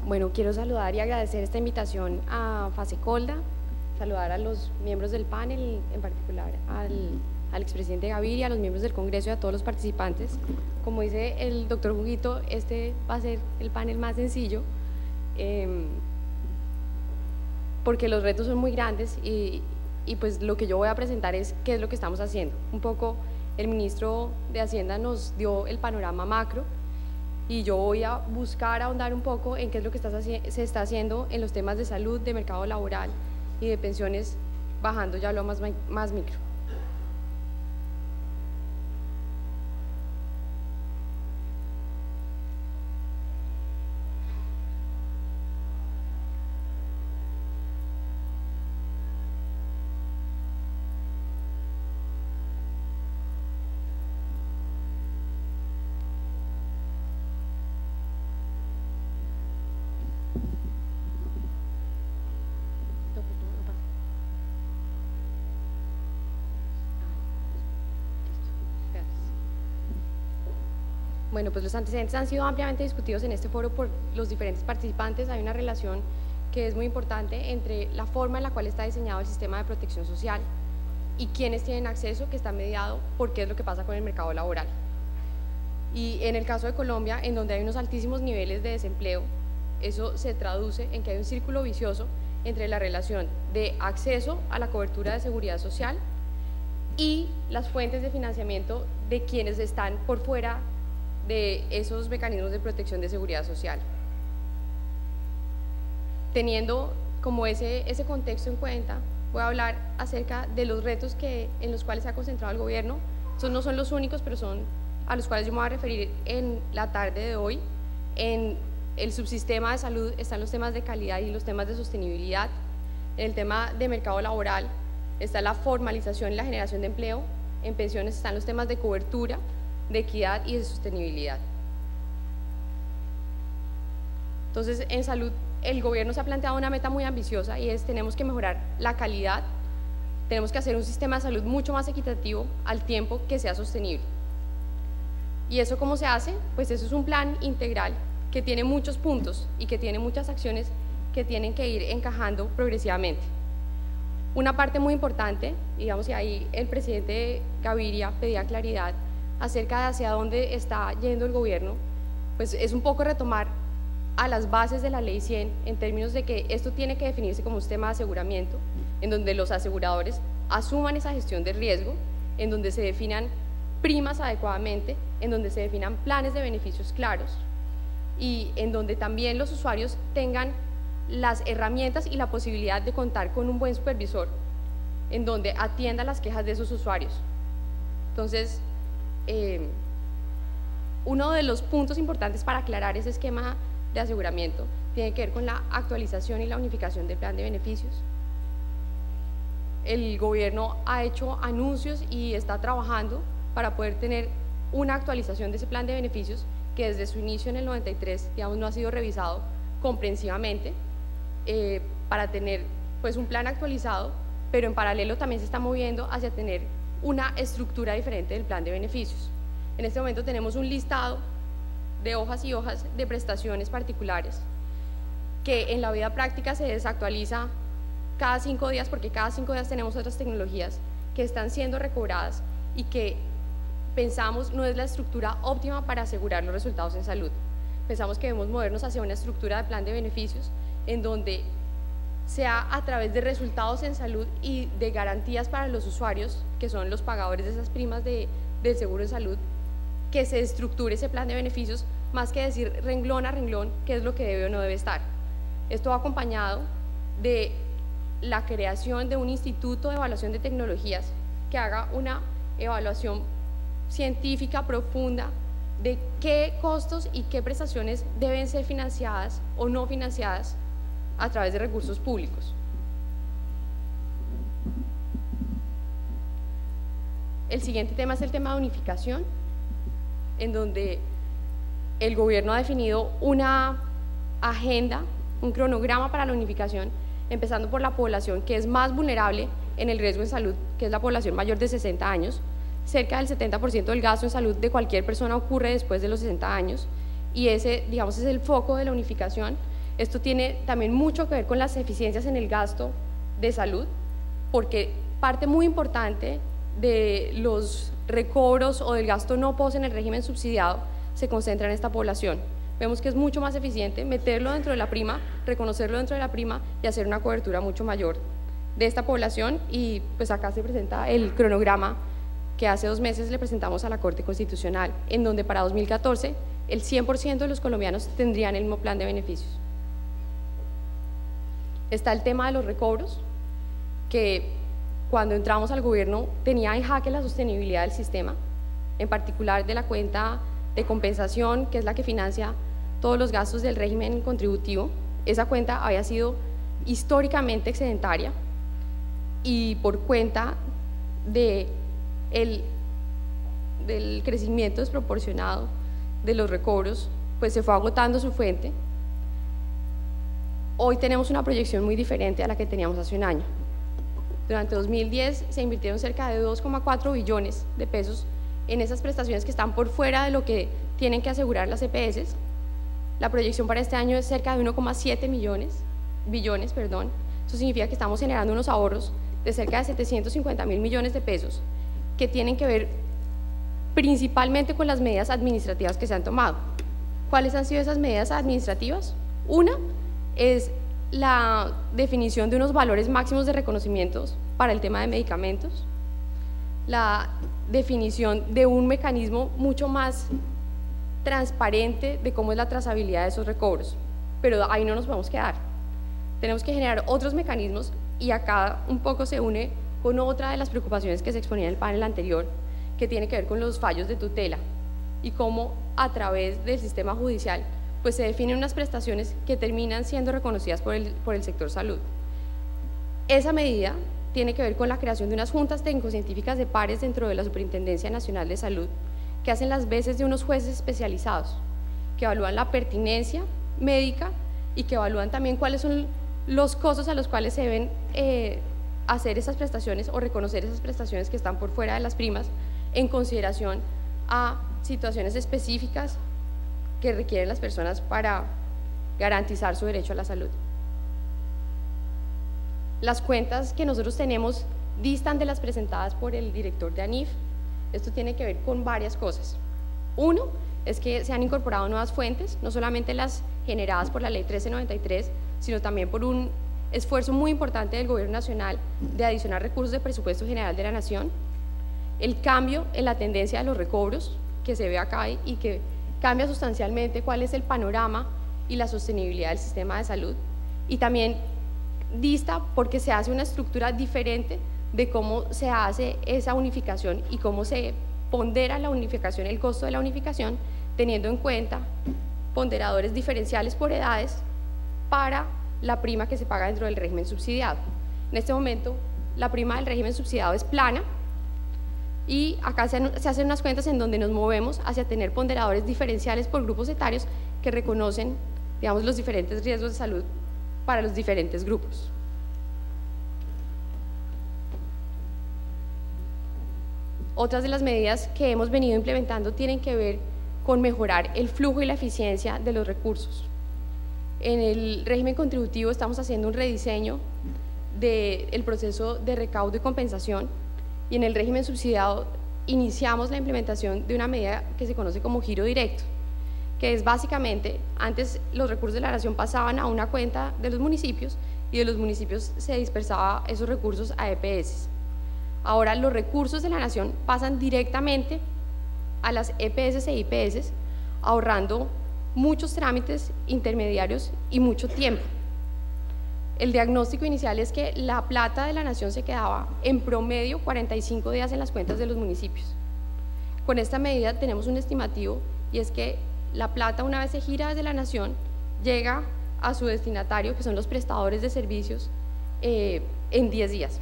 Bueno, quiero saludar y agradecer esta invitación a Fasecolda, saludar a los miembros del panel, en particular al expresidente Gaviria, a los miembros del Congreso y a todos los participantes. Como dice el doctor Juguito, este va a ser el panel más sencillo, porque los retos son muy grandes y pues lo que yo voy a presentar es qué es lo que estamos haciendo. Un poco el ministro de Hacienda nos dio el panorama macro, y yo voy a buscar ahondar un poco en qué es lo que se está haciendo en los temas de salud, de mercado laboral y de pensiones, bajando ya lo más micro. Bueno, pues los antecedentes han sido ampliamente discutidos en este foro por los diferentes participantes. Hay una relación que es muy importante entre la forma en la cual está diseñado el sistema de protección social y quienes tienen acceso, que está mediado por qué es lo que pasa con el mercado laboral. Y en el caso de Colombia, en donde hay unos altísimos niveles de desempleo, eso se traduce en que hay un círculo vicioso entre la relación de acceso a la cobertura de seguridad social y las fuentes de financiamiento de quienes están por fuera de esos mecanismos de protección de seguridad social. Teniendo como ese contexto en cuenta, voy a hablar acerca de los retos en los cuales se ha concentrado el gobierno. Estos no son los únicos, pero son a los cuales yo me voy a referir en la tarde de hoy. En el subsistema de salud están los temas de calidad y los temas de sostenibilidad. En el tema de mercado laboral está la formalización y la generación de empleo. En pensiones están los temas de cobertura, de equidad y de sostenibilidad. Entonces, en salud, el gobierno se ha planteado una meta muy ambiciosa y es: tenemos que mejorar la calidad, tenemos que hacer un sistema de salud mucho más equitativo al tiempo que sea sostenible. ¿Y eso cómo se hace? Pues eso es un plan integral que tiene muchos puntos y que tiene muchas acciones que tienen que ir encajando progresivamente. Una parte muy importante, digamos, y ahí el presidente Gaviria pedía claridad acerca de hacia dónde está yendo el gobierno, pues es un poco retomar a las bases de la Ley 100 en términos de que esto tiene que definirse como un sistema de aseguramiento, en donde los aseguradores asuman esa gestión de riesgo, en donde se definan primas adecuadamente, en donde se definan planes de beneficios claros y en donde también los usuarios tengan las herramientas y la posibilidad de contar con un buen supervisor, en donde atienda las quejas de esos usuarios. Entonces, uno de los puntos importantes para aclarar ese esquema de aseguramiento tiene que ver con la actualización y la unificación del plan de beneficios. El gobierno ha hecho anuncios y está trabajando para poder tener una actualización de ese plan de beneficios que desde su inicio en el 93, digamos, no ha sido revisado comprensivamente, para tener pues un plan actualizado, pero en paralelo también se está moviendo hacia tener una estructura diferente del plan de beneficios. En este momento tenemos un listado de hojas y hojas de prestaciones particulares que en la vida práctica se desactualiza cada 5 días, porque cada 5 días tenemos otras tecnologías que están siendo recobradas y que pensamos no es la estructura óptima para asegurar los resultados en salud. Pensamos que debemos movernos hacia una estructura de plan de beneficios en donde sea a través de resultados en salud y de garantías para los usuarios, que son los pagadores de esas primas del seguro de salud, que se estructure ese plan de beneficios, más que decir renglón a renglón qué es lo que debe o no debe estar. Esto va acompañado de la creación de un instituto de evaluación de tecnologías que haga una evaluación científica profunda de qué costos y qué prestaciones deben ser financiadas o no financiadas a través de recursos públicos. El siguiente tema es el tema de unificación, en donde el gobierno ha definido una agenda, un cronograma para la unificación, empezando por la población que es más vulnerable en el riesgo en salud, que es la población mayor de 60 años. Cerca del 70% del gasto en salud de cualquier persona ocurre después de los 60 años y ese, digamos, es el foco de la unificación, Esto tiene también mucho que ver con las eficiencias en el gasto de salud, porque parte muy importante de los recobros o del gasto no POS en el régimen subsidiado se concentra en esta población. Vemos que es mucho más eficiente meterlo dentro de la prima, reconocerlo dentro de la prima y hacer una cobertura mucho mayor de esta población. Y pues acá se presenta el cronograma que hace 2 meses le presentamos a la Corte Constitucional, en donde para 2014 el 100% de los colombianos tendrían el mismo plan de beneficios. Está el tema de los recobros, que cuando entramos al gobierno tenía en jaque la sostenibilidad del sistema, en particular de la cuenta de compensación, que es la que financia todos los gastos del régimen contributivo. Esa cuenta había sido históricamente excedentaria y por cuenta del crecimiento desproporcionado de los recobros, pues se fue agotando su fuente. Hoy tenemos una proyección muy diferente a la que teníamos hace un año. Durante 2010 se invirtieron cerca de 2,4 billones de pesos en esas prestaciones que están por fuera de lo que tienen que asegurar las EPS. La proyección para este año es cerca de 1,7 billones. Eso significa que estamos generando unos ahorros de cerca de 750.000 millones de pesos que tienen que ver principalmente con las medidas administrativas que se han tomado. ¿Cuáles han sido esas medidas administrativas? Una es la definición de unos valores máximos de reconocimientos para el tema de medicamentos, la definición de un mecanismo mucho más transparente de cómo es la trazabilidad de esos recobros, pero ahí no nos podemos quedar. Tenemos que generar otros mecanismos y acá un poco se une con otra de las preocupaciones que se exponía en el panel anterior, que tiene que ver con los fallos de tutela y cómo a través del sistema judicial pues se definen unas prestaciones que terminan siendo reconocidas por el sector salud. Esa medida tiene que ver con la creación de unas juntas técnico-científicas de pares dentro de la Superintendencia Nacional de Salud, que hacen las veces de unos jueces especializados, que evalúan la pertinencia médica y que evalúan también cuáles son los costos a los cuales se deben hacer esas prestaciones o reconocer esas prestaciones que están por fuera de las primas en consideración a situaciones específicas que requieren las personas para garantizar su derecho a la salud. Las cuentas que nosotros tenemos distan de las presentadas por el director de ANIF. Esto tiene que ver con varias cosas. Uno es que se han incorporado nuevas fuentes, no solamente las generadas por la ley 1393, sino también por un esfuerzo muy importante del Gobierno Nacional de adicionar recursos de presupuesto general de la Nación, el cambio en la tendencia de los recobros que se ve acá y que cambia sustancialmente cuál es el panorama y la sostenibilidad del sistema de salud, y también dista porque se hace una estructura diferente de cómo se hace esa unificación y cómo se pondera la unificación, el costo de la unificación, teniendo en cuenta ponderadores diferenciales por edades para la prima que se paga dentro del régimen subsidiado. En este momento la prima del régimen subsidiado es plana y acá se hacen unas cuentas en donde nos movemos hacia tener ponderadores diferenciales por grupos etarios que reconocen, digamos, los diferentes riesgos de salud para los diferentes grupos. Otras de las medidas que hemos venido implementando tienen que ver con mejorar el flujo y la eficiencia de los recursos. En el régimen contributivo estamos haciendo un rediseño del proceso de recaudo y compensación, y en el régimen subsidiado iniciamos la implementación de una medida que se conoce como giro directo, que es básicamente, antes los recursos de la nación pasaban a una cuenta de los municipios y de los municipios se dispersaba esos recursos a EPS. Ahora los recursos de la nación pasan directamente a las EPS e IPS, ahorrando muchos trámites intermediarios y mucho tiempo. El diagnóstico inicial es que la plata de la nación se quedaba en promedio 45 días en las cuentas de los municipios. Con esta medida tenemos un estimativo, y es que la plata, una vez se gira desde la nación, llega a su destinatario, que son los prestadores de servicios, en 10 días.